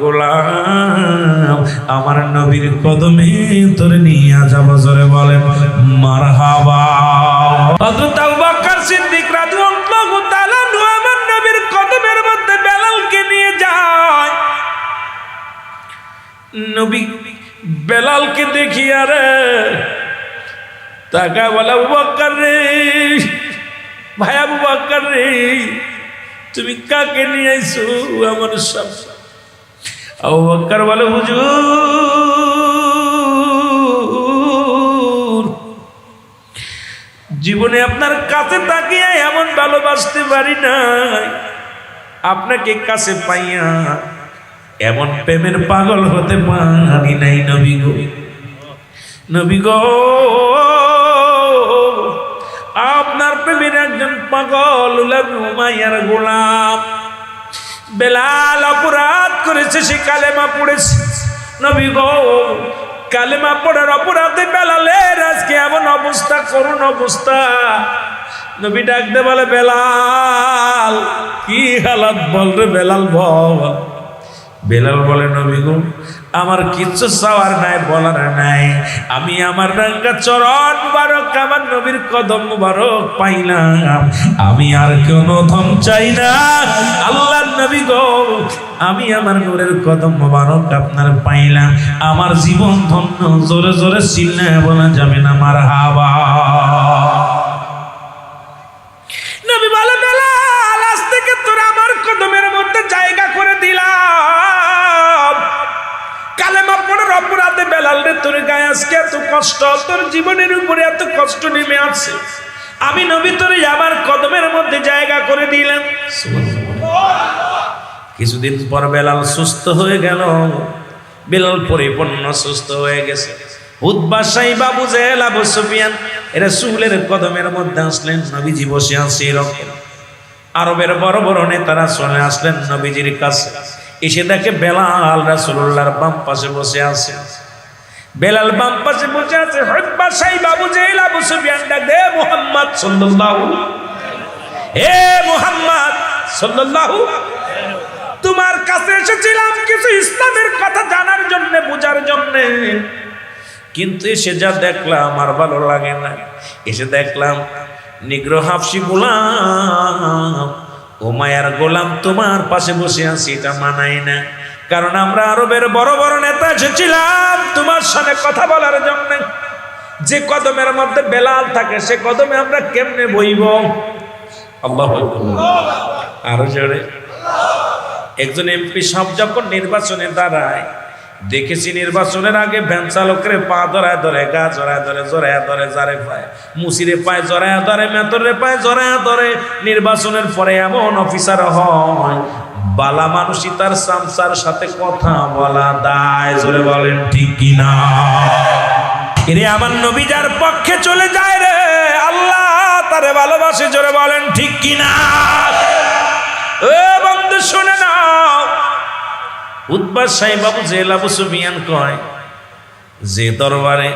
গোলাম আমার নবীর কদমে তোরে নিয়ে যাব, জোরে বলেন মারহাবা। হযরত আবু বকর সিদ্দিক রাদিয়াল্লাহু তাআলা আমার নবীর কদমের মধ্যে বেলালকে নিয়ে যায়। নবী বেলালকে দেখি আরে তাকা বলে, আবু বকর রে, ভাই আবু বকর রে, তুমি কাকে নিয়ে আইছো আমার সামনে? আবু বকর বলে, হুজুর, জীবনে আপনার কাছে তাকিয়ে এমন ভালোবাসতে পারি নাই, আপনাকে কাছে পাইয়া এমন প্রেমের পাগল হতে পারি নাই। নবী গো, নবী গো, আপনার প্রেমের একজন পাগল উমাইয়ার গোলাম বেলাল অপরাধ করেছে, সে কালেমা পড়েছে। নবী গো, কালেমা পড়ার অপরাধে বেলালের আজকে এমন অবস্থা, করুণ অবস্থা। নবী ডাকতে বলে, বেলাল কি হালাত বল রে বেলাল, বল। বেলাল বলে, নবী গো, আমার কিচ্ছু চাওয়ার নাই, বলার নাই, আমি আমার রাঙ্গা চরণ মুবারক, আমার নবীর কদম মুবারক পাইলাম, আমি আর কোনো ধন চাই না। আল্লাহর নবী গো, আমি আমার নূরের কদম মুবারক আপনার পাইলাম, আমার জীবন ধন্য। জোরে জোরে চিল্লায় বলা যাবে না মারহাবা। নবী বলে, বেলাল আজ থেকে তোর আমার কদমের মধ্যে জায়গা করে দিলাম। কালেমা পড়ার অপরাধে বেলাল রে, তোর গায়ে আজকে এত কষ্ট, তোর জীবনের উপরে এত কষ্ট নেমে আসছে, আমি নবী তোরে আমার কদমের মধ্যে জায়গা করে দিলাম। কিছুদিন পর বেলাল সুস্থ হয়ে গেল। বেলাল পরিপূর্ণ সুস্থ হয়ে গেছে। উতবা, সাইবা, আবু জেহেল, আবু সুফিয়ান এরা রাসূলের কদমের মধ্যে আসলেন। নবীজি বসে আছে এরকম। আরবের বড় বড় নেতারা চলে আসলেন নবীজির কাছে। এসে দেখে বেলাল রাসূলুল্লাহর বাম পাশে বসে আছে। বেলাল বাম পাশে বসে আছে। উতবা, সাইবা, আবু জেহেল, আবু সুফিয়ান ডাক দে, মুহাম্মদ সাল্লাল্লাহু, হে মুহাম্মদ সাল্লাল্লাহু, তোমার কাছে এসেছিলাম কিছু ইসলামের কথা জানার জন্য, বোঝার জন্য, কিন্তু এসে যা দেখলাম আর ভালো লাগে না। এসে দেখলাম নিগ্রো হাফসি গোলাম, উমাইয়ার গোলাম তোমার পাশে বসে আছি, এটা মানাই না। কারণ আমরা আরবের বড় বড় নেতা এসেছিলাম তোমার সাথে কথা বলার জন্য। যে কদমের মধ্যে বেলাল থাকে সে কদমে আমরা কেমনে বইব? আল্লাহু আকবার। আরো জোরে। একজন এমপি সাহেব যখন নির্বাচনে দাঁড়ায়, দেখেছি নির্বাচনের আগে ভ্যান চালকের পা ধরায় ধরে, গা জড়ায় ধরে, জড়ায় ধরে, জারে পায়, মুসিরে পায় জড়ায় ধরে, মেতরে পায় জড়ায় ধরে। নির্বাচনের পরে এমন অফিসার হয়, বালা মানুষই তার সামসার সাথে কথা বলা দায়। জোরে বলেন ঠিক কিনা? এরে আমার নবী যার পক্ষে চলে যায় রে, আল্লাহ তারে ভালোবাসে। জোরে বলেন ঠিক কিনা? এ বন্ধু শুনে নাও, উতবা, সাইবা, আবু জেহেল, আবু সুফিয়ান কয়, যে দরবারে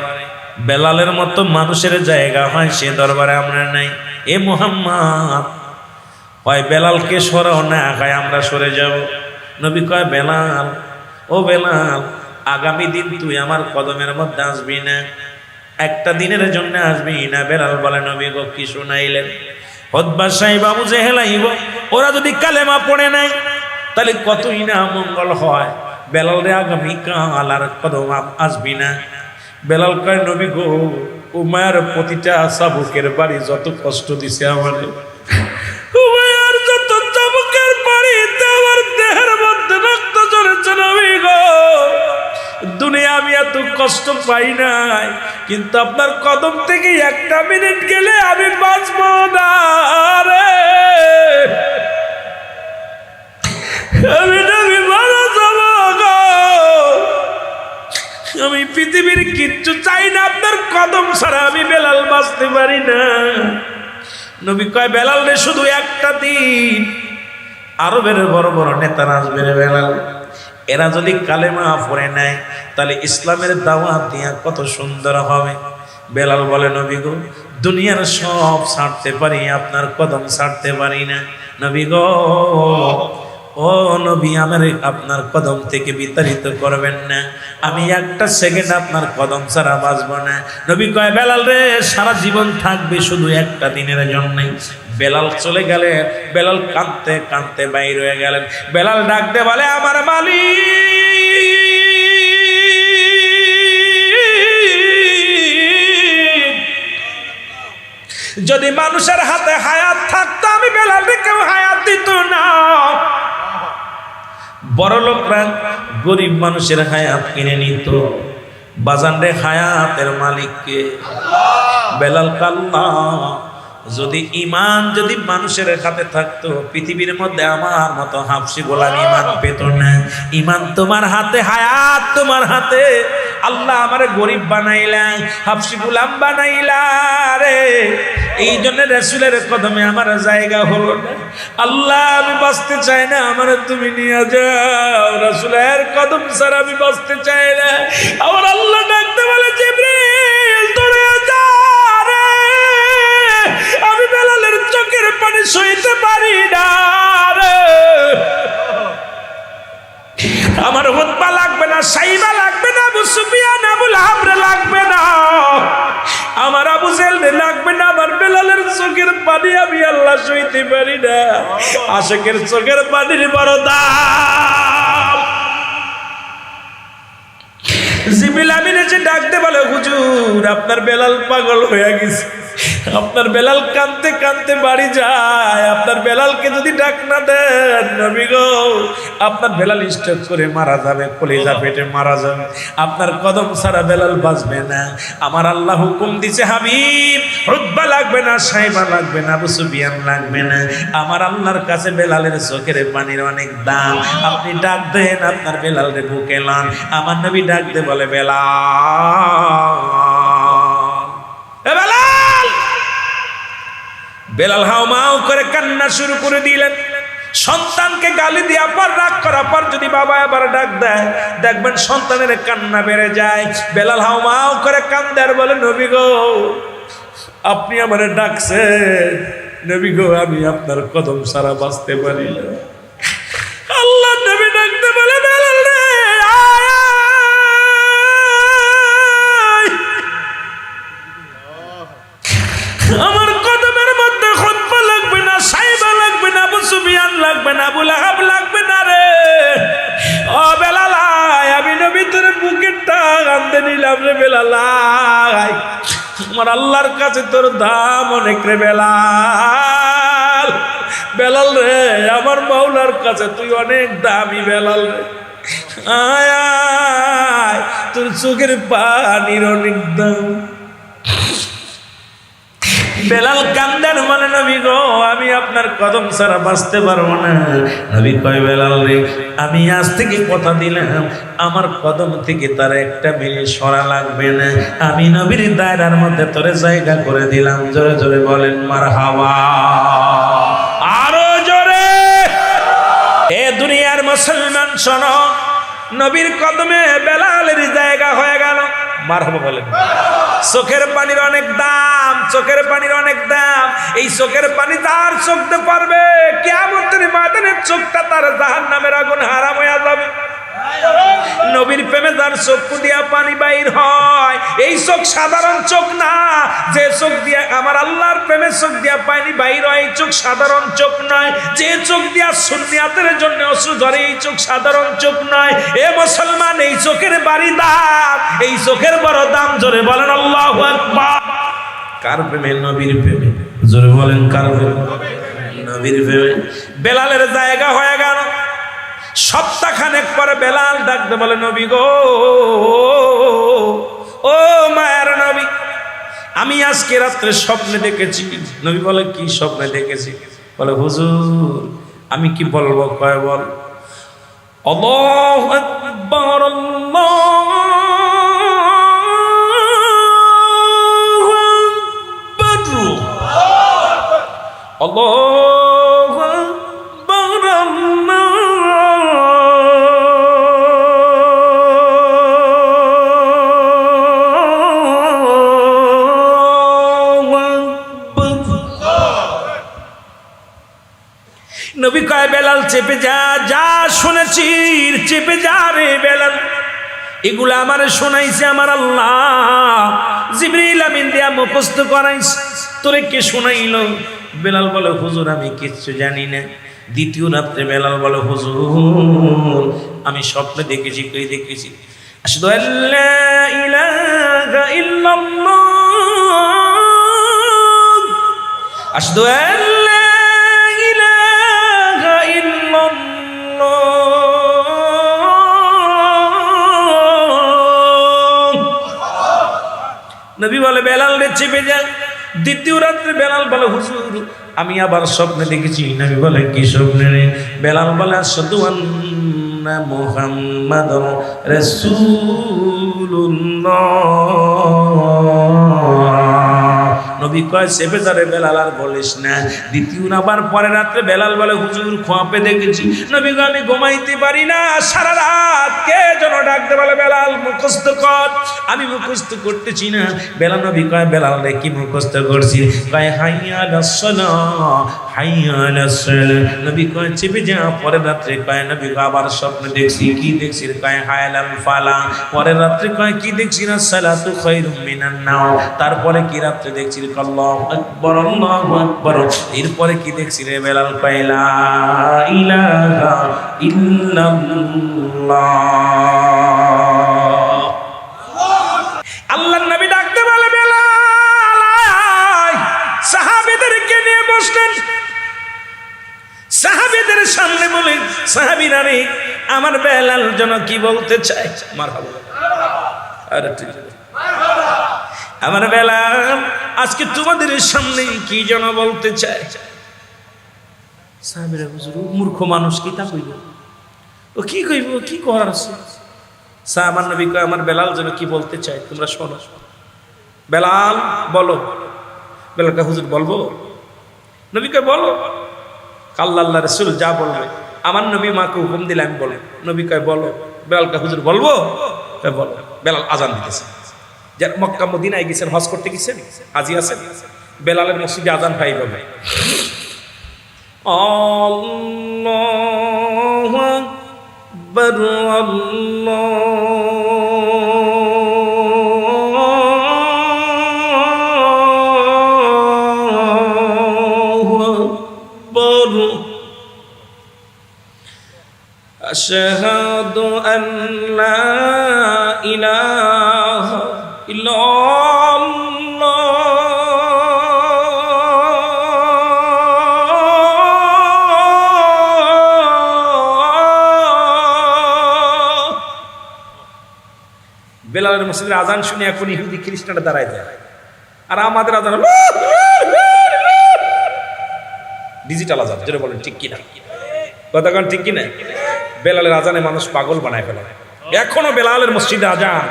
বেলালের মতো মানুষের জায়গা হয় সে দরবারে আমরা নাই। এ মুহাম্মদ, হয় বেলালকে সরাও, না হয় আমরা সরে যাব। নবী কয়, বেলাল, ও বেলাল, আগামী দিন তুই আমার কদমের মধ্যে আসবি না, একটা দিনের জন্য আসবি না। বেলাল বলে, নবী গো, কি শুনাইলেন? উতবা, সাইবা, আবু জেহেল আইব, ওরা যদি কালেমা পড়ে নাই তাহলে কতই না মঙ্গল হয়। বেলাল রে আগামী কাল আর কদম আসবি না। বেলাল কয়, নবী গো, উমাইয়ার প্রতিটা চাবুকের বাড়ি যত কষ্ট দিছে আমারে, উমাইয়ার যত চাবুকের বাড়িতে আমার দেহের মধ্যে রক্ত ঝরেছে। নবী গো, দুনিয়া আমি এত কষ্ট পাই নাই, কিন্তু আপনার কদম থেকে একটা মিনিট গেলে আমি বাঁচব না রে, আমি পৃথিবীর কিচ্ছু চাই না, আপনার কদম ছাড়া আমি বেলাল বাঁচতে পারি না। নবী কয়, বেলাল রে, শুধু একটা দিন আরবের বড় বড় নেতারা আসবে রে বেলাল, এরা যদি কালেমা পড়ে নেয় তাহলে ইসলামের দাওয়াত দিয়া কত সুন্দর হবে। বেলাল বলে, নবী গো, দুনিয়ার সব ছাড়তে পারি, আপনার কদম ছাড়তে পারি না। নবী গো, ও নবী, আমার আপনার কদম থেকে বিতাড়িত করবেন না, আমি একটা সেকেন্ড আপনার কদম ছাড়া বাঁচব না। নবী কয়, বেলাল রে, সারা জীবন থাকবে শুধু একটা দিনের জন্যই। বেলাল চলে গেলেন, বেলাল কাঁদতে কাঁদতে বাইর হয়ে গেলেন। বেলাল ডাকতে বলে, আমার মালিক, যদি মানুষের হাতে হায়াত থাকতো আমি বেলালকে কেউ হায়াত দিত না। বড় লোকরা গরিব মানুষের হায়াত কিনে নিত, বাজান রে হায়াতের মালিককে। বেলাল কাল্লা, যদি ইমান যদি মানুষের হাতে থাকতো, পৃথিবীর মধ্যে আমার মতো হাফসি গোলাম ইমান পেত না। ইমান তোমার হাতে, হায়াত তোমার হাতে। আল্লাহ আমারে গরিব বানাইলা, হাফসি গোলাম বানাইলা রে, এই জন্য রাসূলের কদমে আমার জায়গা হলো না। আল্লাহ, আমি বাঁচতে চাই না, আমার তুমি নিয়ে যাও, রাসূলের কদম ছাড়া আমি বাঁচতে চাই না। আমার আল্লাহ ডাকতে বলে, জিবরিল দৌড়ে যা রে, আমি বেলালের চোখের পানি সইতে পারি না রে। আমার হুতবা লাগবে না, সাইবা লাগবে না, আবু সুফিয়ান আবু লাহাব লাগবে না, আমার আবু জেহেল লাগবে না, আমার বেলালের চোখের পানি আমি আল্লাহ সইতে পারি না। আশিকের চোখের পানির বড় দাম। জিবরিল আমিন এসে ডাকতে বলে, হুজুর আপনার বেলাল পাগল হয়ে গেছে, আপনার বেলাল কাঁদতে কাঁদতে বাড়ি যায়, আপনার বেলালকে যদি ডাক না দেন নবী গো, আপনার বেলাল স্ট্রোক করে মারা যাবে, কলিজা ফেটে মারা যাবে, আপনার কদম ছাড়া বেলাল বাঁচবে না। আমার আল্লাহ হুকুম দিছে, হাবিব উতবা লাগবে না, সাইবা লাগবে না, আবু সুফিয়ান লাগবে না, আমার আল্লাহর কাছে বেলালের চোখের পানির অনেক দাম, আপনি ডাক দেন আপনার বেলালরে বুকে লান। আমার নবী ডাক দে বলে, বেলাল, বেলাল হাউমাউ করে কান্না শুরু করে দিলেন। সন্তানকে গালি দিয়া পর, রাগ করা পর যদি বাবা আবার ডাক দেয়, দেখবেন সন্তানের কান্না বেড়ে যায়। বেলাল হাউমাউ করে কান্দে আর বলে, নবী গো আপনি আমারে ডাকছেন, নবী গো আমি আপনার কদম ছাড়া বাঁচতে পারি না। আল্লাহ নবী ডাকতে বলে, বেলাল রে, আমার কদমের মধ্যে খুতবা লাগবে না, সাইবা লাগবে না, আবু সুফিয়ান লাগবে না, আবু লাহাব লাগবে না রে। ও বেলাল, আমি নবী তোর বুকের টান আনতে নিলাম রে বেলাল, আমার আল্লাহর কাছে তোর দাম অনেক রে বেলাল। বেলাল রে, আমার মাওলার কাছে তুই অনেক দামি বেলাল রে, আয় আয়, তোর চোখের পানির অনেক দাম। বেলাল কান্দার মানে, নবী গো আমি আপনার কদম ছাড়া বাঁচতে পারবো না। নবী কয়, বেলাল রে, আমি আজ থেকে কথা দিলাম, আমার কদম থেকে তার একটা মিনিট সরা লাগবে না, আমি নবীর দায়রার মধ্যে তোরে জায়গা করে দিলাম। জোরে জোরে বলেন মারহাবা, আরো জোরে। এ দুনিয়ার মুসলমান শোনো, নবীর কদমে বেলালের জায়গা হয়ে গেল। মারহাবা বলেন। চোখের পানির অনেক দাম, চোখের পানির অনেক দাম। এই চোখের পানি তার চোখতে পারবে, কিয়ামতের ময়দানে চোখটা তার জাহান্নামের আগুন হারাম হয়ে যাবে। নবীর প্রেমে যার চক্ষু দিয়া পানি বাইর হয়, এই চোখ সাধারণ চোখ না। যে চোখ দিয়া আমার আল্লাহর প্রেমে চোখ দিয়া পানি বাইর হয়, এই চোখ সাধারণ চোখ নয়। যে চোখ দিয়া সুন্নিয়াতের জন্য অশ্রু ঝরে, এই চোখ সাধারণ চোখ নয়। এ মুসলমান, এই চোখের বাড়ি দাম, এই চোখের বড় দাম। জোরে বলেন আল্লাহু আকবার। কার প্রেমে? নবীর প্রেমে। জোরে বলেন কার প্রেমে? নবীর প্রেমে। বেলালের জায়গা হয়ে গেল। সপ্তাহখানেক পরে বেলাল ডাকতে বলে, নবী গো, ও মায়ের নবী, আমি আজকে রাত্রে স্বপ্নে দেখেছি। নবী বলে, কি স্বপ্নে দেখেছি? বলে, হুজুর আমি কি বলবো? কয় বল। আল্লাহু আকবার, আল্লাহু আকবার, আল্লাহু আকবার, নবী কয় বেলাল চেপে যা, যা শুনেছি চেপে যা রে বেলাল, এগুলা আমারে শোনাইছে আমার আল্লাহ, জিবরিল আমিন দিয়া মুখস্থ করাইছে। তোরে কে শোনাইলো? বেলাল বলে হুজুর আমি কিচ্ছু জানি না। দ্বিতীয় রাত্রে বেলাল বলে হুজুর আমি স্বপ্নে দেখেছি। কই দেখেছি? আশহাদু আল্লা ইলাহা ইল্লাল্লাহ, আশহাদু আল্লা ইলাহা ইল্লাল্লাহ। নবী বলে বেলাল রে চেপে যা। দ্বিতীয় রাত্রে বেলাল বলে হুজুর আমি আবার স্বপ্নে দেখেছি। নবী বলে কি স্বপ্নে রে? বেলাল বলে আশহাদু আন্না মুহাম্মাদুর রাসূলুল্লাহ। নবী কয় চেপে ধরে বেলাল আর বলিস না। দ্বিতীয় আবার পরে রাত্রে বেলাল বলে হুজুর খোয়াপে দেখেছি। নবী কয় আমি ঘুমাইতে পারি না, সারা রাত কে যেন ডাকতে বলে বেলাল মুখস্থ কর। আমি মুখস্থ করতেছি না। বেলাল নবী কয় বেলাল রে কি মুখস্থ করছি? কয় হাইয়া আলাস সালাহ, হাইয়া আলাস সালাহ। নবী কয় চেপে যা। পরের রাত্রে কয় নবী আবার স্বপ্ন দেখছি। কি দেখছি? কয় হায়ালাল ফালা। পরের রাত্রে কয় কি দেখছি? না সালাতু খায়রুম মিনান নাওম। তারপরে কি রাত্রে দেখছি? আল্লাহু আকবার, আল্লাহু আকবার। এরপরে কি দেখছি রে? বেলাল কয় লা ইলাহা ইল্লাল্লাহ। আল্লাহর নবী ডাকতে বলে বেলাল, সাহাবীদেরকে নিয়ে বসলেন। সাহাবীদের সামনে বলে সাহাবীরা রে আমার বেলাল যেন কি বলতে চায়। মারহাবা, আরে ঠিক আছে আমার বেলাল আজকে তোমাদের সামনে কি যেন বলতে চায়। সাহাবীরা হুজুর মূর্খ মানুষ কি তা কইব? ও কি কইব? কি করার আছে? সাহাবার নবী কয় আমার বেলাল যেন কি বলতে চায় তোমরা শোনো। বেলাল বলো। বেলাল কয় হুজুর বলবো? নবী কয় বলো। আল্লাহ আল্লাহ রাসূল যা বলবে আমার নবী মাকে হুকুম দিলে আমি বলবো। নবী কয় বলো। বেলাল কয় হুজুর বলবো? কয় বলো। বেলাল আজান দিতেছে। যারা মক্কা মদিনায় গেছেন, হজ করতে গেছেন, হাজী আছেন, বেলালের মসজিদে আজান ভাই পাবে আল্লাহু আকবার, আল্লাহু আকবার, আশহাদু আল্লা ইলাহা ইল্লাল্লাহ, বেলালের মসজিদের আজান শুনে এখন ইহুদি খ্রিস্টানরা দাঁড়ায় যায়। আর আমাদের আজান ডিজিটাল আজান, যেটা বলেন ঠিক কিনা? কথাকান ঠিক কিনা? বেলালের আজানে মানুষ পাগল বানায় ফেলে। এখনো বেলালের মসজিদে আজান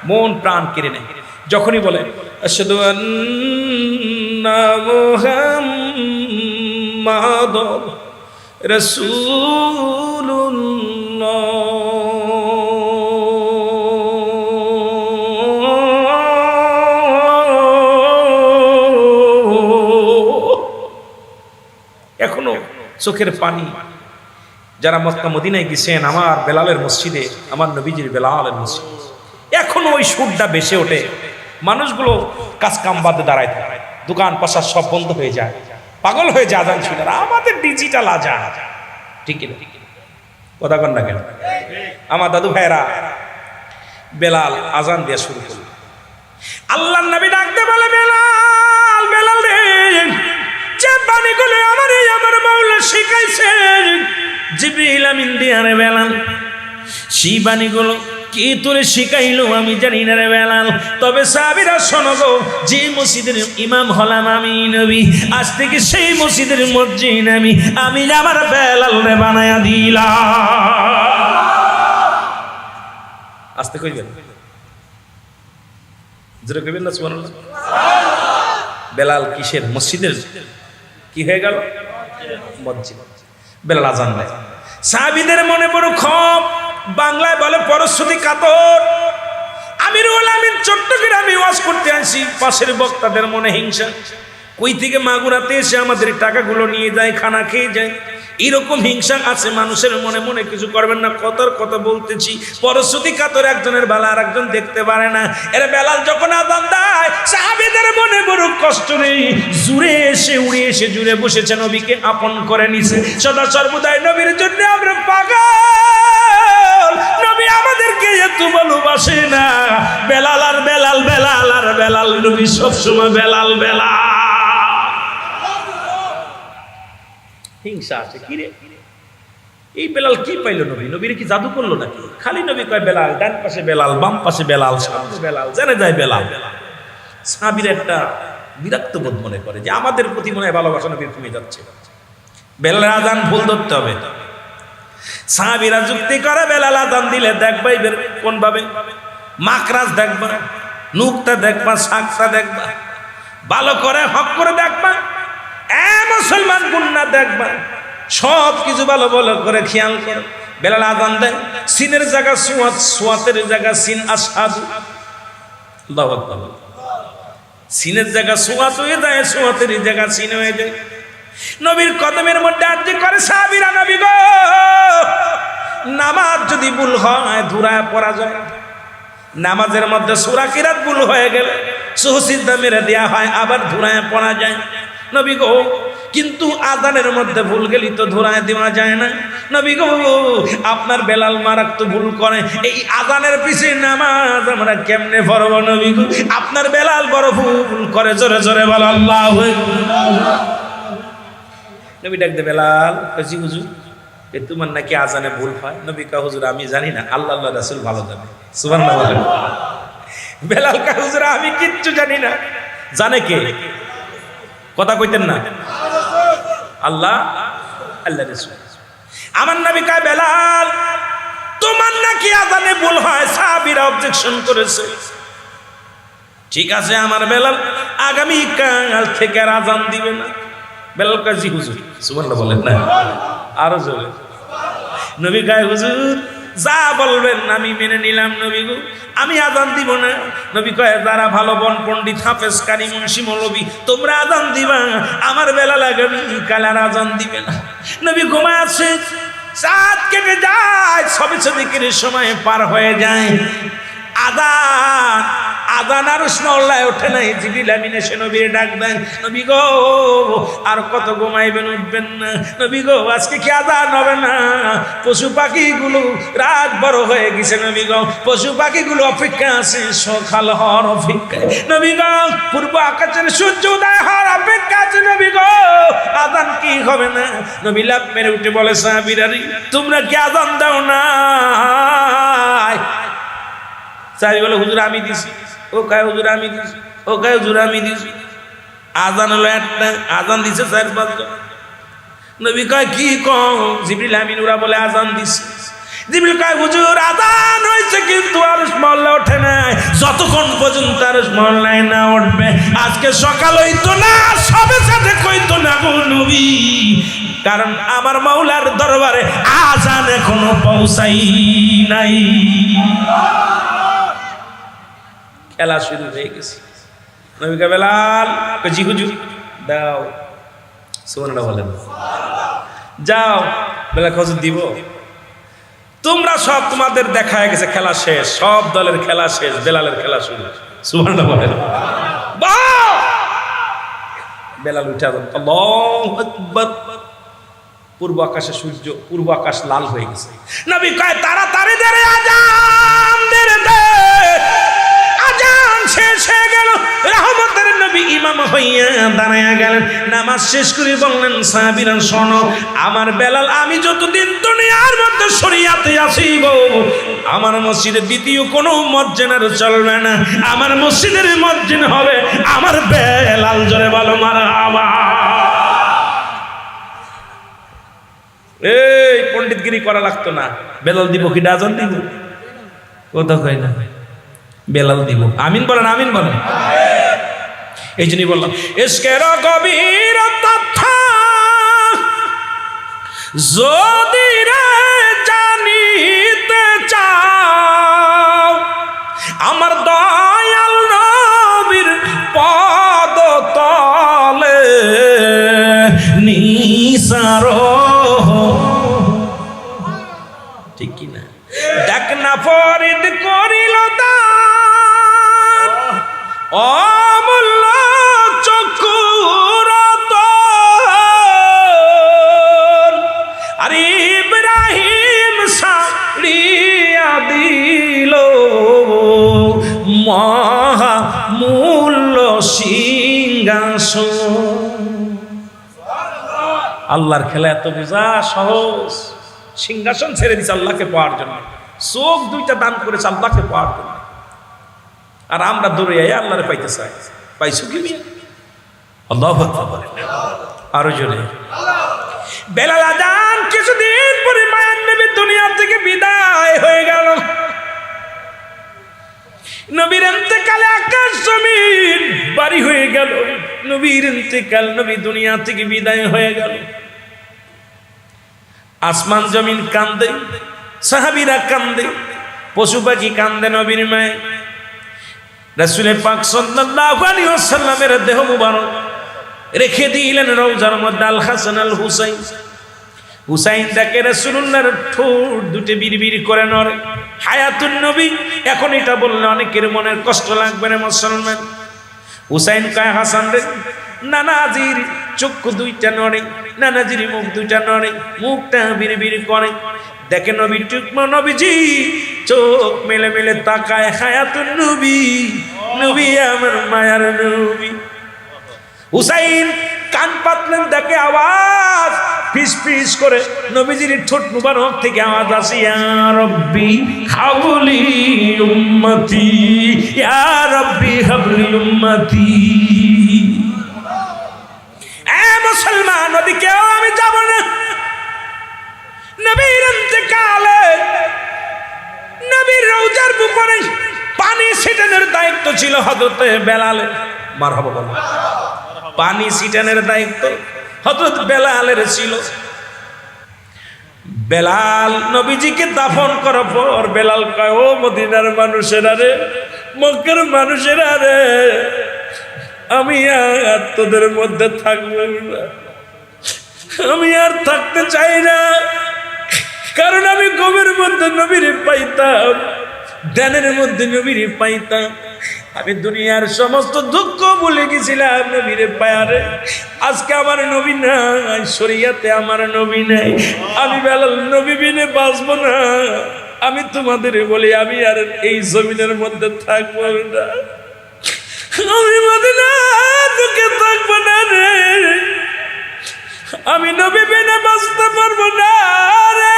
মন প্রাণ কেড়ে নেয়। যখনই বলে আশহাদু আন্না মুহাম্মাদুর রাসূলুল্লাহ, এখনো চোখের পানি। যারা মক্কা মদিনায় গেছেন আমার বেলালের মসজিদে, আমার নবীজির বেলালের মসজিদ, এখনো ওই সুরটা বেশি ওঠে। মানুষগুলো কাজ কাম বাদে দাঁড়ায় থাকে, দোকান পাশার সব বন্ধ হয়ে যায়, পাগল হয়ে যায় আজান শুনে। আমাদের ডিজিটাল আজান ঠিক না? কথা কন না কেন? আমার দাদু ভাইরা বেলাল আজান দেওয়া শুরু করল। আল্লাহর নবী ডাকতে বলে বেলাল, বেলাল রে যে বাণীগুলো আমার মাওলা শিখাইছে জিবরিল আমিন দিয়া রে বেলাল, সেই বাণীগুলো কি তোরে শিখাইলো আমি জানি না রে বেলাল। তবে সাহাবীরা শোনো গো, যে মসজিদের ইমাম হলাম আমি নবী, আজ থেকে সেই মসজিদের মসজিদ আমি আমার বেলাল রে বানায়া দিলাম। আস্তে কইবেন, জোরে কইবেন না সুবহানাল্লাহ। বেলাল কিসের? মসজিদের কি হয়ে গেল? মসজিদ। বেলাল আজান দেয়। সাহাবীদের মনে বড় ক্ষোভ, বাংলায় বলে পরশুতি কাতর। আমিরুল আমিন চট্টগ্রামে ওয়াজ করতে আসি, পাশের বক্তাদের মনে হিংসা। কই থেকে মাগুরাতে এসে আমাদের টাকাগুলো নিয়ে যায়, খানা খেয়ে যায়। এরকম হিংসা আছে মানুষের মনে মনে, কিছু করবেন না। কতর কথা বলতেছি, পরশুতি কাতর একজনের বেলা আর একজন দেখতে পারে না। এর বেলাল যখন আযান দেয়, সাহাবীদের মনে বড় কষ্ট নেই, জুড়ে এসে উড়ে এসে জুড়ে বসেছে, নবীকে আপন করে নিছে। সদা সর্বদাই নবীর জন্য আমরা পাগল, নবী আমাদেরকে এত ভালোবাসে না। বেলাল আর বেলাল, বেলাল আর বেলাল, নবী সবসময় বেলাল বেলাল। হিংসা আছে কি রে? এই বেলাল কি পাইলো নবী? নবীর কি জাদু করলো নাকি? খালি নবী কয় বেলাল, ডান পাশে বেলাল, বাম পাশে বেলাল, সামনে বেলাল, জেনে যায় বেলাল। সাহাবীর একটা বিরক্ত বোধ মনে করে যে আমাদের প্রতি মনে হয় ভালোবাসা নবীর কমে যাচ্ছে। বেলাল আযান ভুল ধরতে হবে। সাহাবীরা যুক্তি করে বেলাল আযান দিলে দেখবা এবার কোন ভাবে মাকরাজ দেখবা, নুকতা দেখবা, সাকসা দেখবা, ভালো করে হক করে দেখবা। মুসলমান গুন্না দেখবা, সব কিছু ভালো ভালো করে খেয়াল করো। বেলাল আযান দেয়, সিনের জায়গা সুয়াত, সুয়াতের জায়গা সিন, আশহাদু, আল্লাহু আকবার। সিনের জায়গা সুয়াত হয়ে যায়, সুয়াতের জায়গা সিন হয়ে যায়। নবীর কদমের মধ্যে আরজি করে সাহাবীরা, নবী গো, নামাজ যদি ভুল হয় ধুরায় পড়া যায়। নামাজের মধ্যে সূরা কিরাত ভুল হয়ে গেলে সুজদা মেরে দেয়া হয়, আবার ধুরায় পড়া যায়। নবী গো, কিন্তু আযানের মধ্যে ভুল গেলি তো ধুরায় দেওয়া যায় না। নবী গো, আপনার বেলাল মারাত্মক ভুল করে, এই আযানের পিছে নামাজ আমরা কেমনে পড়ব? নবী গো, আপনার বেলাল বড় ভুল করে, জোরে জোরে বলো আল্লাহু আকবার। নবী ডাক দে বেলাল, কইছি হুজুর এ তোমার নাকি আযানে ভুল হয়? নবী কয় হুজুর আমি জানি না, আল্লাহ আল্লাহ রাসূল ভালো জানে। সুবহানাল্লাহ বলেন। বেলাল কয় হুজুর আমি কিচ্ছু জানি না। জানে কে? কথা কইতেন না, আল্লাহ আল্লাহ রাসূল। আমার নবী কয় বেলাল তোমার নাকি আযানে ভুল হয়। সাহাবীরা অবজেকশন করেছে। ঠিক আছে আমার বেলাল আগামী কাল থেকে আর আযান দিবে না। বেলাল কয় জি হুজুর। সুবহানাল্লাহ বলেন না, আরো জোরে। নবী কয় হুজুর যা বলবেন আমি মেনে নিলাম। নবী গো, আমি আযান দিব না। নবী কয় যারা ভালো বন পণ্ডিত, হাফেজ, কারি, মুন্সি, মৌলবী, তোমরা আযান দিবা, আমার বেলাল আগামী কাল আর আযান দিবে না। নবী ঘুমায় আছে, চাঁদ কেটে যায়, সবে সদিকের সময় পার হয়ে যায়। আযান আযান আর উসমাউল্লাহ ওঠে নাই। জিবরিল আমিন এসে নবীর ডাক দেন, নবী গো আর কত ঘুমাইবেন, উঠবেন না? নবী গো আজকে কি আযান হবে না? পশু পাখিগুলো রাত বড় হয়ে গেছে। নবী গো পশু পাখিগুলো অপেক্ষা আছে সকাল হওয়ার অপেক্ষায়। নবী গো পূর্ব আকাশের সূর্য উদয় হওয়ার অপেক্ষা আছে। নবী গো আযান কি হবে না? নবী লাফ মেরে উঠে বলে সাহাবীরা তোমরা কি আযান দাও না? সাহাবী বলে হুজুর আমি দিছি। ও কয় হুজুর আমি দিছি, ও কয় হুজুর আমি দিছি। আযান হলো একটা, আযান দিছে 4-5 জন। নবী কয় কি কও? জিবরিল আমিন ওরা বলে আযান দিছে। জিবরিল কয় হুজুর আযান হইছে কিন্তু আরশ মহল্লা ওঠে নাই। যতক্ষণ পর্যন্ত আরশ মহল্লায় না উঠবে আজকে সকাল হইতো না, সবে সাথে কইতো না গো নবী, কারণ আমার মাওলার দরবারে আযান এখনো পৌঁছাই নাই। খেলা শুরু হয়ে গেছে। নবী কয় বেলাল, জি হুজুর দাও। সুবহানাল্লাহ বলেন। যাও। বেলাল হুজুর দিব। তোমরা সব তোমাদের দেখা হয়ে গেছে, খেলা শেষ, সব দলের খেলা শেষ, বেলালের খেলা শুরু। সুবহানাল্লাহ বলেন। বাহ! বেলাল উঠে আছেন, আল্লাহু আকবার। পূর্ব আকাশে সূর্য, পূর্ব আকাশ লাল হয়ে গেছে। নবী কয় তাড়াতাড়ি দে আযান দে দে। আযান শেষ হয়ে গেল। রহমতের নবী ইমাম হইয়া দাঁড়ায়া গেলেন। নামাজ শেষ করে বললেন সাহাবীরা শোনো, আমার বেলাল আমি যতদিন দুনিয়ার মধ্যে শরীয়তে আছি গো, আমার মসজিদে দ্বিতীয় কোনো মুয়াজ্জিনের চলবে না। আমার মসজিদের মুয়াজ্জিন হবে আমার বেলাল। জোরে বলো মারহাবা। এই পণ্ডিতগিরি করা লাগতো না। বেলাল দিব কি আযান দিব? কথা কই না, বেলাল দিব। আমিন বলেন, আমিন বলেন। এই জন্যই বললাম ইশকের গভীর তথ্য যদি রে জানিতে চাও, আমার দয়াল নবীর পদ তলে নিসার করিল দান অমূল্য চক্ষুরতন আর ইব্রাহিম ছাড়িয়া দিল মহামূল্য সিংহাসন। আল্লাহর খেলা এত বোঝা সহজ। সিংহাসন ছেড়ে দিছে আল্লাহকে পাওয়ার জন্য, চোখ দুইটা দান করেছে আল্লাহকে পাওয়ার জন্য। আর আমরা দৌড়ে আল্লাহরে পাইতে চাই। পাইছো কি আল্লাহু আকবার, আরো জোরে। বেলাল আজান কিছুদিন পরে মায়ার নবী দুনিয়া থেকে বিদায় হয়ে গেল। নবীর ইন্তেকালে আকাশ জমিন বাড়ি হয়ে গেল। নবীর ইন্তেকাল, নবী দুনিয়া থেকে বিদায় হয়ে গেল। আসমান জমিন কান্দে, সাহাবীরা কান্দে, পশু পাখি কান্দে নবীর মায়ে। রাসূল পাক সাল্লাল্লাহু আলাইহি ওয়াসাল্লামের দেহ মুবারক রেখে দিলেন রওজার মধ্যে আল হাসান আল হুসাইন। হুসাইন তাকে রাসূলুল্লাহর ঠোঁট দুটো বিড়বিড় করে নড়ে। হায়াতুন নবী, এখন এটা বললে অনেকের মনের কষ্ট লাগবে না মুসলমান। হুসাইন কয় হাসান রে, নানাজির চক্ষু দুইটা নড়ে, নানাজির মুখ দুইটা নড়ে, মুখটা বিড়বিড় করে। দেখে নবী টুকমা নবীজি চোখ মেলে মেলে তাকায়। হায়াতুন নবী, নবী আমার মায়ার নবী। হুসাইন কান পাতলেন, দেখে আওয়াজ ফিস ফিস করে নবীজির ঠোঁট মুবারক থেকে আওয়াজ আসে, ইয়া রব্বি হাবলি উম্মতি, ইয়া রব্বি হাবলি উম্মতি। এ মুসলমান, ওদিকেও আমি যাব না। নবীর ইন্তেকালে নবীর রওজার উপরে পানি ছিটানোর দায়িত্ব ছিল হযরতে বেলালের। মারহাবা বলো। পানি ছিটানোর দায়িত্ব হযরত বেলালের ছিল। বেলাল নবীজিকে দাফন করার পর বেলাল কয়, ও মদিনার মানুষেরা রে, মক্কার মানুষেরা রে, আমি আর তোদের মধ্যে থাকবো না, আমি আর থাকতে চাই না। কারণ আমি ঘুমের মধ্যে নবীর পাইতাম, ধ্যানের মধ্যে নবীর পাইতাম। আমি দুনিয়ার সমস্ত দুঃখ ভুলে গেছিলাম নবীর পায়ারে। আজকে আমার নবী নাই, শরীয়তে আমার নবী নাই, আমি বেলাল নবী বিনে বাঁচবো না। আমি তোমাদের বলি, আমি আর এই জমিনের মধ্যে থাকবো না, আমি মদিনা তোকে থাকবো না রে, আমি নবী বিনে বাঁচতে পারবো না রে।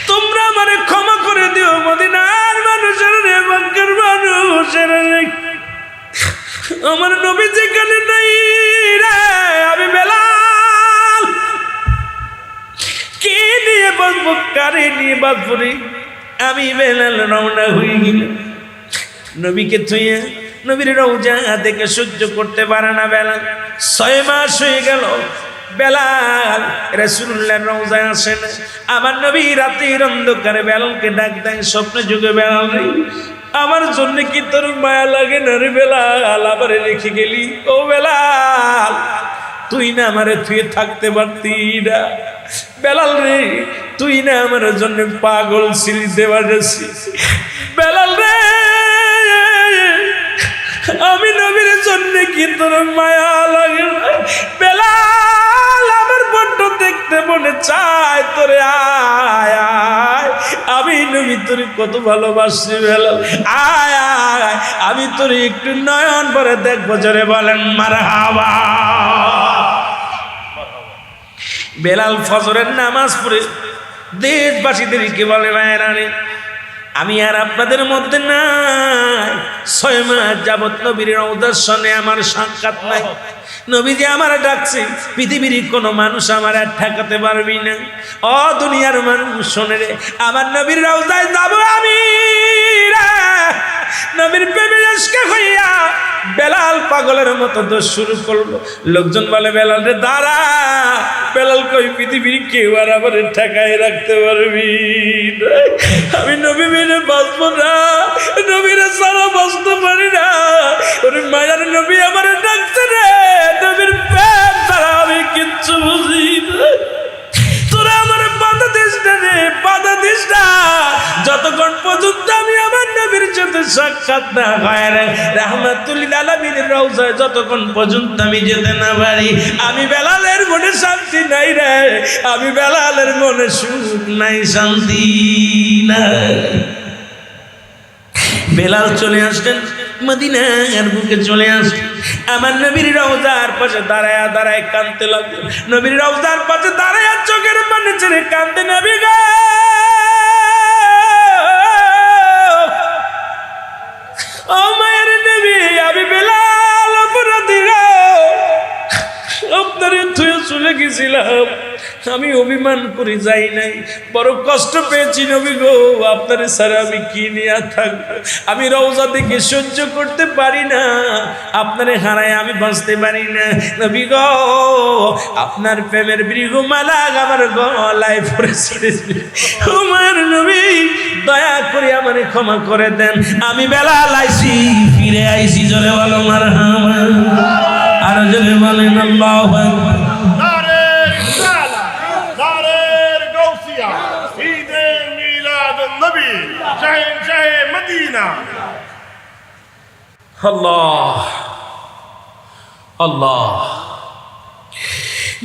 তোমরা আমারে ক্ষমা করে দিও মদিনার মানুষের রে, মক্কার মানুষের রে। আমার নবী যেখানে নাই রে, আমি বেলাল কে নিয়ে বাঁচবো, কারে নিয়ে বাঁচবো রে। আমি বেলাল রওনা হয়ে গেলাম নবীকে থুইয়া। নবীর রওজা দেখে সহ্য করতে পারে না বেলাল। 6 মাস হয়ে গেল বেলাল রাসূলুল্লাহর রওজায় আসে না। আমার নবী রাতের অন্ধকারে বেলালকে ডাক দেয়, স্বপ্নে যুগে, বেলাল রে, আমার জন্য কি তোর মায়া লাগে না রে বেলাল? আমারে রেখে গেলি ও বেলাল, তুই না আমারে থুয়ে থাকতে পারতি না বেলাল রে, তুই না আমার জন্য পাগল ছিলি দেওয়ারেছি বেলাল রে, আমি নবীর জন্য কি তোর মায়া লাগে না বেলাল? আমার বড্ড দেখতে মনে চায় তোরে, আয় আয়, আমি নবী তোরে কত ভালোবাসি বেলাল, আয় আয়, আমি তোরে একটু নয়ন ভরে দেখবো। জোরে বলেন মারহাবা। বেলাল ফজরের নামাজ পড়ে দেশবাসীদেরকে বলে, ভাইরা রে, আমি আর আপনাদের মধ্যে নাই। 6 মাস যাবত নবীর রওজার সনে আমার সাক্ষাৎ নাই। নবীজি আমার ডাকছে, পৃথিবীর কোনো মানুষ আমার আর ঠেকাতে পারবি না। ও দুনিয়ার মানুষ শোনে রে, আমার নবীর রওজায় যাব আমি রে। নবীর প্রেমে আশকে হইয়া বেলাল পাগলের মতো দোষ শুরু করলো। লোকজন বলে, বেলাল রে দাঁড়া। বেলাল কই, পৃথিবীর কেউ আর আমার ঠেকায় রাখতে পারবি না। আমি নবী মেনে বাঁচবো না, নবীরে ছাড়া বাঁচতে পারি না। ওরে মায়ার নবী আমার ডাকছে রে, নবীর প্রেম ছাড়া আমি কিচ্ছু বুঝি না। তোরা আমার বাধা দিস না রে, বাধা দিস না না হয় রে রাহমাতুল লিল আলামিনের রওজায় যতক্ষণ পর্যন্ত আমি যেতে না পারি আমি বেলালের মনে শান্তি নাই রে আমি বেলালের মনে সুখ নাই শান্তি নাই বেলাল চলে আসলেন মদিনার বুকে চলে আসলেন আমার নবীর রওজার পাশে দাঁড়ায় দাঁড়ায় কাঁদতে লাগলো নবীর রওজার পাশে দাঁড়ায় চোখের পানি ছেড়ে কাঁদতে নবী গো ও মায়ের নবী আমি বেলাল অপরাধী গো আপনারে তুই চলে গেছিলাম আমি অভিমান করে যাই নাই বড় কষ্ট পেয়েছি নবী গো আপনারে ছাড়া আমি কি নিয়ে থাকবো আমি রওজা দেখে সহ্য করতে পারি না আপনারে হারায় আমি বাঁচতে পারি না নবী গো আপনার প্রেমের মৃগমালা আমার গলায় পড়েছে আমার নবী দয়া করে আমারে ক্ষমা করে দেন আমি বেলাল আইছি ফিরে আইছি জোরে বলো মারহামা আর জোরে বলেন আল্লাহু আকবার আল্লাহ আল্লাহ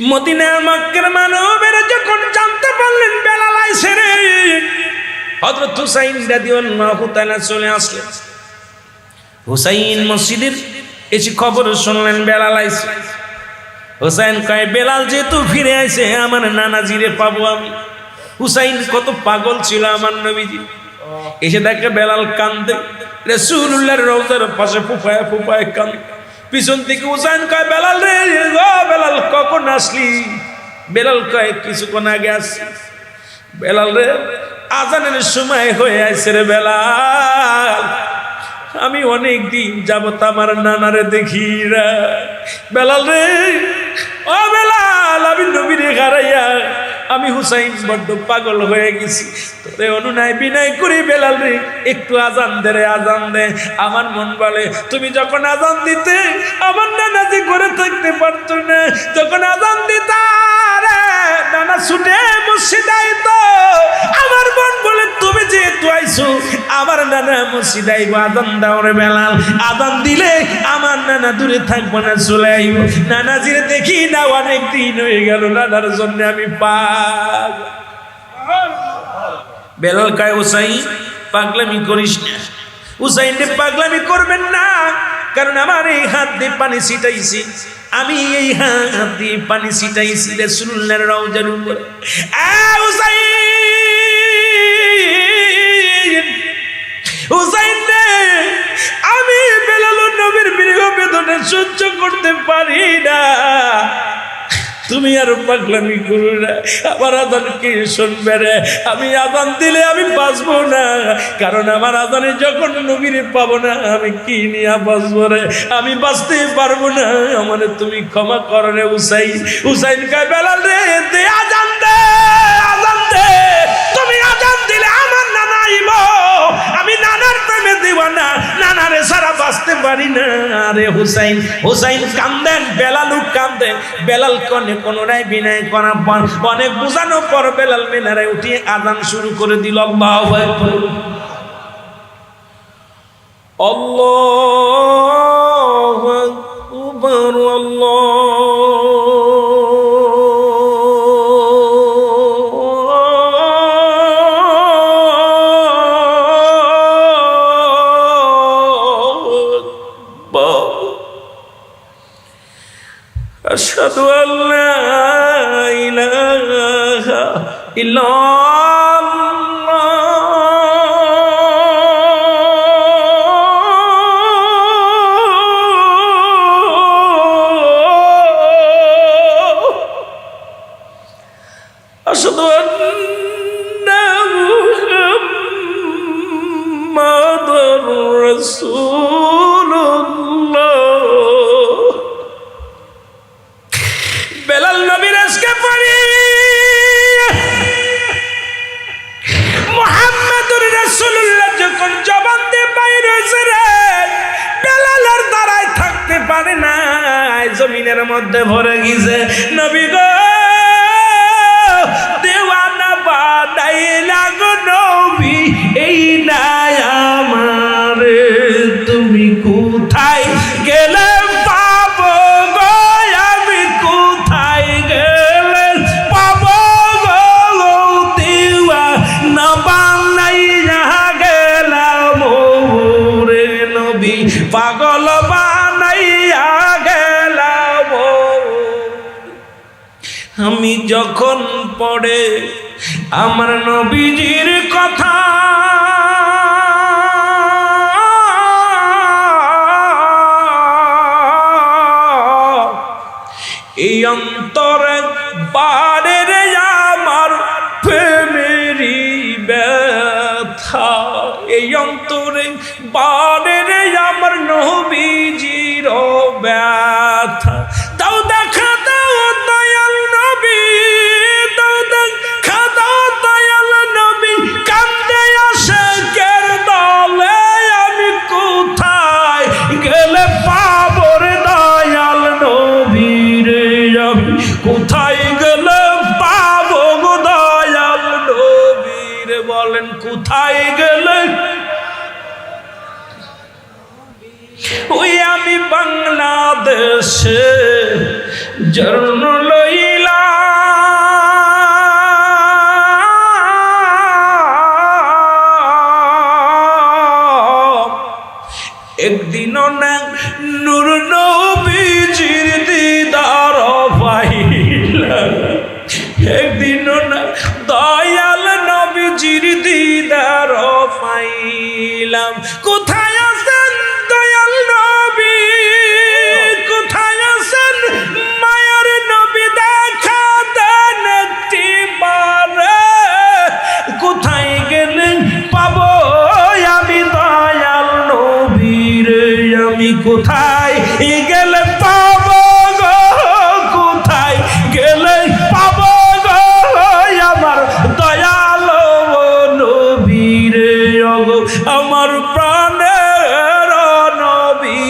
মদিনা মক্কার মানবেরা যখন জানতে পারলেন বেলাল আইছে রে হযরত হুসাইন রাদিয়াল্লাহু তাআলা চলে আসলেন হুসাইন মসজিদের এসে খবর শুনলেন বেলাল আইছে হুসাইন কয় বেলাল যেহেতু ফিরে আইছে আমার নানাজিরে পাবো আমি হুসাইন কত পাগল ছিল আমার নবীজি এসে দেখে বেলাল কান্দে রাসূলুল্লাহর রওজার পাশে ফুফায় ফুফায় কান্দে পিছন থেকে হুসাইন কয় বেলাল রে ও বেলাল কখন আসলি বেলাল কয় কিছুক্ষণ আগে আসছি বেলাল রে আজানের সময় হয়ে আসছে রে বেলাল আমি অনেক দিন যাবত আমার নানারে দেখি না বেলাল রে ও বেলাল আমি নবীরে হারাইয়া আমি হুসাইন বড্ড পাগল হয়ে গেছি তোরে অনুনয় বিনয় করি বেলাল রে একটু আজান দে রে আজান দে আমার মন বলে তুমি যখন আজান দিতে আমার নানাজি করে থাকতে পারতো না যখন আজান দিতা রে নানা ছুটে মসজিদে আইতো আমার মন বলে তুমি যেহেতু আইছো আমার নানা মসজিদে আইবো আজান দাও রে বেলাল আজান দিলে আমার নানা দূরে থাকবো না চলে আইব নানাজিরে দেখি না অনেক দিন হয়ে গেল নানার জন্য আমি বেলাল কয় হুসাইন পাগলামি করিস না হুসাইন রে পাগলামি করবেন না কারণ আমার এই হাত দিয়ে পানি ছিটাইছি আমি এই হাত দিয়ে পানি ছিটাইছি রাসূলুল্লাহর রওজার উপরে হুসাইন রে আমি বেলাল নবীর বিরহ বেদনা সহ্য করতে পারি না তুমি আর পাগলামি করো না আমার আজান কে শুনবে রে আমি আজান দিলে আমি বাঁচবো না কারণ আমার আজানে যখন নবীরে পাবো না আমি কি নিয়ে বাঁচবো রে আমি বাঁচতে পারবো না আমার তুমি ক্ষমা করো রে হুসাইন হুসাইন কয় বেলাল রে দে আজান দে তুমি আজান দিলে আমার নানা আইব আমি নানার প্রেমে দিওয়ানা নানারে সারা বাঁচতে পারি না রে হুসাইন হুসাইন কান্দেন বেলালও কান্দেন বেলাল কনে কোনরাই বিনয় করার পর অনেক বুঝানোর পর বেলাল মিনারে উঠিয়ে আজান শুরু করে দিল আল্লাহু আকবার আল্লাহু আকবার আশহাদু আল্লা ইলাহা ইল্লাল্লাহ আশহাদু আন্না মুহাম্মাদুর রাসূলুল্লাহ বেলাল নবীর আজকে পড়ি মুহাম্মাদুর রাসূলুল্লাহ যখন জবান দিয়ে বাইর হইছে রে বেলাল আর দাঁড়ায় থাকতে পারে না জমিনের মধ্যে ভরে গেছে নবী গো দেওয়ানা বানাইলা গো নবী এই না আমারে পাগল বানাইয়া গেলাম। আমি যখন পড়ে আমার নবীজির কথা, এই অন্তরে বারে রে আমার প্রেমেরই ব্যথা, এই অন্তরে বারে রে আমার নবীজির ব্যথা। দাও দেখা দাও দয়াল নবী, দাও দেখা দাও দয়াল নবী, কান্দে আসে কের দলে, আমি কোথায় গেলে পাবো রে দয়াল নবী রে, আমি কোথায় গেলে পাবো গো দয়াল নবী রে, বলেন কোথায় গেলে। ওই আমি বাংলাদেশে জন্ম লইলাম, একদিনও না নূর নবীজির দিদার পাইলাম, একদিনও না দয়াল নবীজির দিদার পাইলাম। কোথায় আছেন দয়াল নবী, কোথায় আছেন মায়ার নবী, দেখা দেন একটিবারে, কোথায় গেলে পাবো আমি দয়াল নবী রে, আমি কোথায় গেলে পাবো গো, কোথায় গেলে পাবো গো আমার দয়াল নবী রে, আমার প্রাণের নবী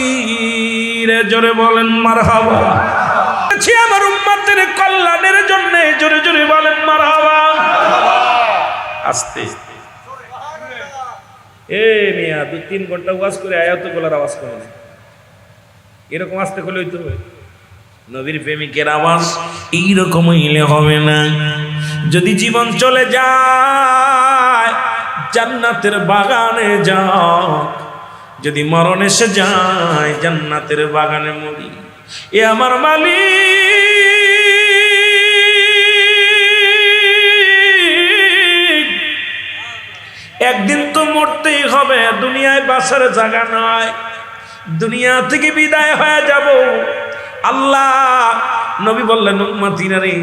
রে, জোরে বলেন মারহাবা। আমার উম্মতের কল্যাণের জন্য জোরে জোরে বলেন মারহাবা। আস্তে এ মিয়া 2-3 ঘন্টা ওয়াজ করে আয়াত গলার আওয়াজ করে না, এরকম আস্তে করলে হইতো। নবীর প্রেমিকের আওয়াজ এইরকম হইলে হবে না। যদি জীবন চলে যায় জান্নাতের বাগানে যাও, যদি মরণ এসে যায় জান্নাতের বাগানে মরি। এ আমার মালিক, একদিন তো মরতেই হবে, দুনিয়ায় বাঁচার জায়গা নয়, দুনিয়া থেকে বিদায় হয়ে যাব। আল্লাহ নবী বললেন উম্মতিরা রে,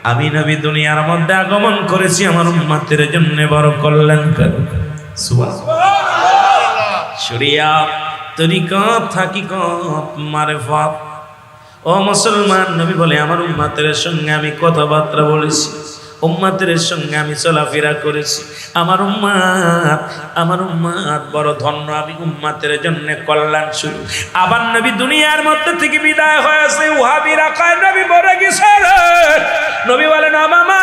আমি নবী দুনিয়ার মধ্যে আগমন করেছি আমার উম্মতের জন্য বড় কল্যাণকারী। সুবহানাল্লাহ। শরিয়াত তরিকত হাকিকত মারিফাত। ও মুসলমান, নবী বলে আমার উম্মতের সঙ্গে আমি কথাবার্তা বলেছি, উম্মতের সঙ্গে আমি চলাফেরা করেছি, আমার উম্মত বড় ধন্য, আমি উম্মতের জন্য কল্যাণ শুরু। আবার নবী দুনিয়ার মধ্যে থেকে বিদায় হয়েছে, ওয়াহাবিরা কয় নবী মরে গেছে রে। নবী বলেন মামা